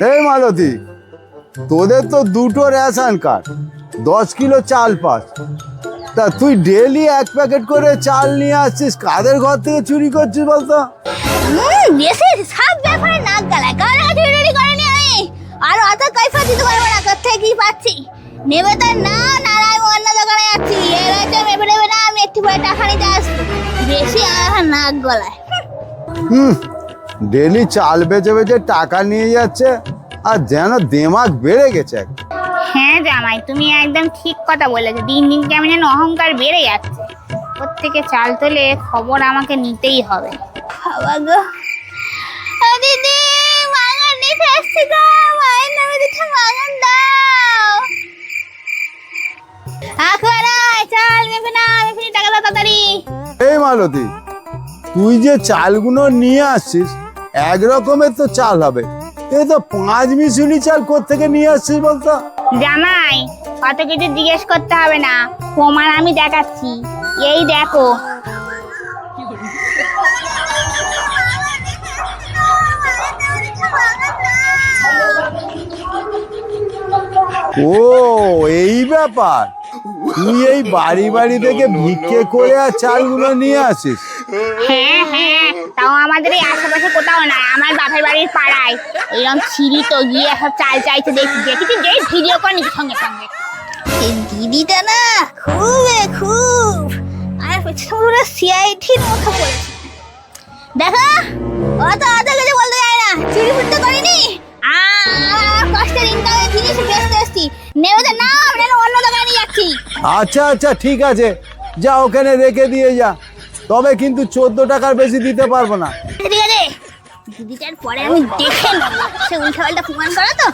এই মালতী, তোদের তো দুটো রেশন কার্ড, 10 কিলো চাল পাস, তা তুই ডেলি 1 প্যাকেট করে চাল নিয়ে আসছিস, কাদের ঘর থেকে চুরি করছিস বলতো? বেশি সব ব্যাপারে নাক গলায়, কার কাছে চুরি করেনি আমি, আর অত কৈফিয়ত দিতে পারবো না, কোথায় কি পাচ্ছি নেবে তো না, না আমি অন্য দোকানে যাচ্ছি, এর হচ্ছে নেবে নেবে না, আমি একটু পরে টাকা নিতে আসবো, বেশি আমার নাক গলায়। ডেলি চাল বেচে বেচে টাকা নিয়ে যাচ্ছে, আর যেন দেমাগ বেড়ে গেছে। হ্যাঁ জামাই, তুমি একদম ঠিক কথা বলেছো, দিন দিন কেমন যেন অহংকার বেড়ে যাচ্ছে। প্রত্যেকে চাল তোলে, খবর আমাকে নিতেই হবে। বাবা গো, দিদি মাঙন নিতে আসছি গো, মায়ের নামে দুটো মাঙন দাও। চাল মেপে না, মেপে টাকা দাও তাড়াতাড়ি। এই মালতী, তুই যে চালগুলো নিয়ে আসছিস, এক রকমের তো চাল হবে, এই তো 5 মিশুলি চাল কোত্থেকে নিয়ে আসছিস বলতো? জামাই, কত কিছু জিজ্ঞেস করতে হবে না, প্রমাণ আমি দেখাচ্ছি, এই দেখো। ও এই ব্যাপার, তুই এই বাড়ি বাড়ি থেকে ভিক্ষে করে আর চালগুলো নিয়ে আসিস? হ্যাঁ হ্যাঁ, তাও আমাদের এই আশেপাশে কোথাও না, আমার বাপের বাড়ির পাড়ায় এরকম সিঁড়ি তো গিয়ে সব চাল চাইতে দেখেছি, যেই ভিডিও করে নিচ্ছি সঙ্গে সঙ্গে। এই দিদিটা না খুব আর পুরো সিআইডির মতো পড়েছে। দেখো, অত কিছু বলতে যায় না, চুরি ফুটতে করিনি, আমার কষ্টের ইনকামে জিনিস বেচতে এসছি, নেবে তো না, আমরা অন্য দোকানে যাচ্ছি। আচ্ছা আচ্ছা ঠিক আছে, যা ওখানে রেখে দিয়ে যা, তবে কিন্তু 14 টাকার বেশি দিতে পারবো না। ঠিক আছে, দিদিটার পরে আমি দেখে নেবো, সে উল্টা পাল্টা প্রমাণ করো তো।